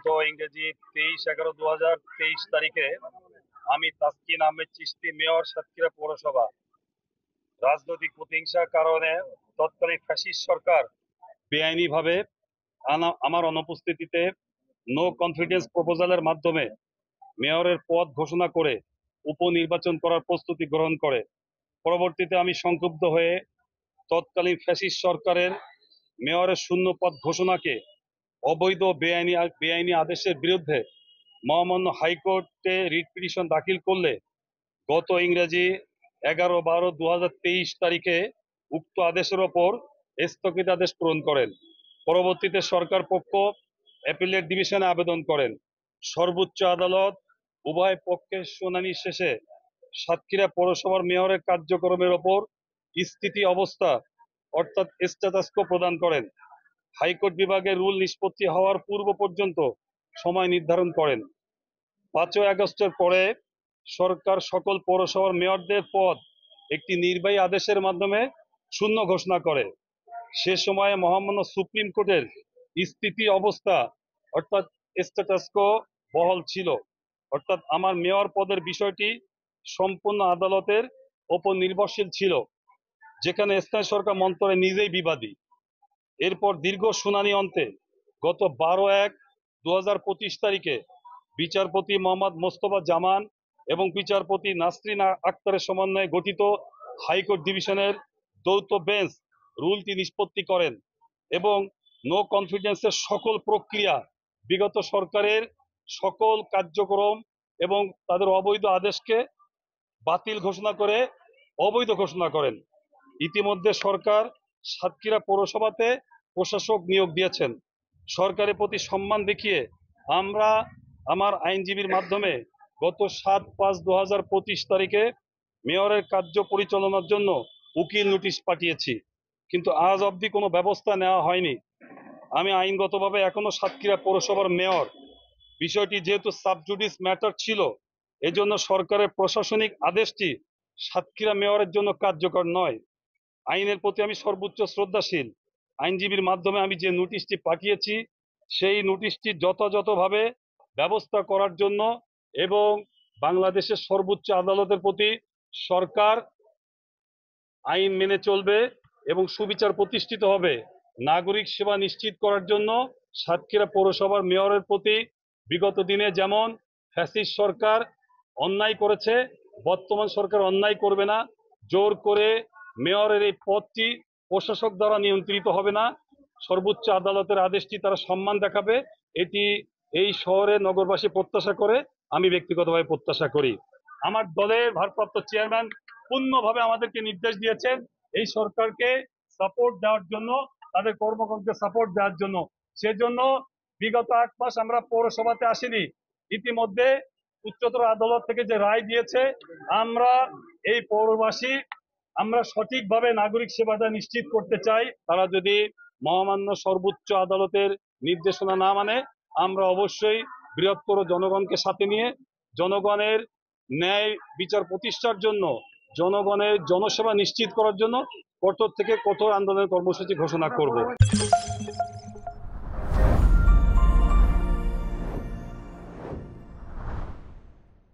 গত ইংরেজি 23/11/2023 তারিখে আমি তাসকিন আহমেদ চিশতি, মেয়র, সাতক্ষীরা পৌরসভা, রাজনৈতিক প্রতিহিংসার কারণে তৎকালীন ফ্যাসিস্ট সরকার বেআইনিভাবে আমার অনুপস্থিতিতে নো কনফিডেন্স প্রপোজালের মাধ্যমে মেয়রের পদ ঘোষণা করে উপনির্বাচন করার প্রস্তুতি গ্রহণ করে। পরবর্তীতে আমি সংক্ষুব্ধ হয়ে তৎকালীন ফ্যাসিস্ট সরকারের মেয়রের শূন্য পদ ঘোষণাকে অবৈধ বেআইনি আদেশের বিরুদ্ধে মহামান্য হাইকোর্টে রিট পিটিশন দাখিল করলে গত ইংরেজি 11/12/2023 তারিখে উক্ত আদেশের ওপর স্থগিতাদেশ পূরণ করেন। পরবর্তীতে সরকার পক্ষ অ্যাপিলেট ডিভিশনে আবেদন করেন। সর্বোচ্চ আদালত উভয় পক্ষের শুনানি শেষে সাতক্ষীরা পৌরসভার মেয়রের কার্যক্রমের ওপর স্থিতি অবস্থা অর্থাৎ স্ট্যাটাস কো প্রদান করেন। হাইকোর্ট বিভাগের রুল নিষ্পত্তি হওয়ার পূর্ব পর্যন্ত সময় নির্ধারণ করেন। 5 আগস্টের পরে সরকার সকল পৌরসভার মেয়রদের পদ একটি নির্বাহী আদেশের মাধ্যমে শূন্য ঘোষণা করে। সে সময়ে মহামান্য সুপ্রিম কোর্টের স্থিতি অবস্থা অর্থাৎ স্ট্যাটাস কো বহাল ছিল, অর্থাৎ আমার মেয়র পদের বিষয়টি সম্পূর্ণ আদালতের ওপর নির্ভরশীল ছিল, যেখানে স্থানীয় সরকার মন্ত্রণালয় নিজেই বিবাদী। এরপর দীর্ঘ শুনানি অন্তে গত 12/1/2025 তারিখে বিচারপতি মোহাম্মদ মোস্তফা জামান এবং বিচারপতি নাসরিন আক্তারের সমন্বয়ে গঠিত হাইকোর্ট ডিভিশনের যৌথ বেঞ্চ রুলটি নিষ্পত্তি করেন এবং নো কনফিডেন্সের সকল প্রক্রিয়া, বিগত সরকারের সকল কার্যক্রম এবং তাদের অবৈধ আদেশকে বাতিল ঘোষণা করে অবৈধ ঘোষণা করেন। ইতিমধ্যে সরকার সাতক্ষীরা পৌরসভাতে প্রশাসক নিয়োগ দিয়েছেন। সরকারের প্রতি সম্মান দেখিয়ে আমরা আমার আইনজীবীর মাধ্যমে গত 7/5/2025 তারিখে মেয়রের কার্য পরিচালনার জন্য উকিল নোটিশ পাঠিয়েছি, কিন্তু আজ অবধি কোনো ব্যবস্থা নেওয়া হয়নি। আমি আইনগতভাবে এখনো সাতক্ষীরা পৌরসভার মেয়র। বিষয়টি যেহেতু সাবজুডিস ম্যাটার ছিল, এজন্য সরকারের প্রশাসনিক আদেশটি সাতক্ষীরা মেয়রের জন্য কার্যকর নয়। আইনের প্রতি আমি সর্বোচ্চ শ্রদ্ধাশীল। আইনজীবীর মাধ্যমে আমি যে নোটিশটি পাঠিয়েছি সেই নোটিশটি যথাযথভাবে ব্যবস্থা করার জন্য এবং বাংলাদেশের সর্বোচ্চ আদালতের প্রতি সরকার আইন মেনে চলবে এবং সুবিচার প্রতিষ্ঠিত হবে, নাগরিক সেবা নিশ্চিত করার জন্য সাতক্ষীরা পৌরসভার মেয়রের প্রতি বিগত দিনে যেমন ফ্যাসিস্ট সরকার অন্যায় করেছে, বর্তমান সরকার অন্যায় করবে না। জোর করে মেয়রের এই পদটি প্রশাসক দ্বারা নিয়ন্ত্রিত হবে না, সর্বোচ্চ আদালতের আদেশটি তারা সম্মান দেখাবে। এটি এই শহরে নগরবাসী প্রত্যাশা করে, আমি ব্যক্তিগতভাবে প্রত্যাশা করি। আমার দলের ভারপ্রাপ্ত চেয়ারম্যান পূর্ণভাবে আমাদেরকে নির্দেশ দিয়েছেন এই সরকারকে সাপোর্ট দেওয়ার জন্য, তাদের কর্মকাণ্ডকে সাপোর্ট দেওয়ার জন্য। সেজন্য বিগত 8 মাস আমরা পৌরসভাতে আসিনি। ইতিমধ্যে উচ্চতর আদালত থেকে যে রায় দিয়েছে, আমরা এই পৌরবাসী আমরা সঠিকভাবে নাগরিক সেবাটা নিশ্চিত করতে চাই। তারা যদি মহামান্য সর্বোচ্চ আদালতের নির্দেশনা না মানে, আমরা অবশ্যই বৃহত্তর জনগণকে সাথে নিয়ে জনগণের ন্যায় বিচার প্রতিষ্ঠার জন্য, জনগণের জনসেবা নিশ্চিত করার জন্য কঠোর থেকে কঠোর আন্দোলনের কর্মসূচি ঘোষণা করব।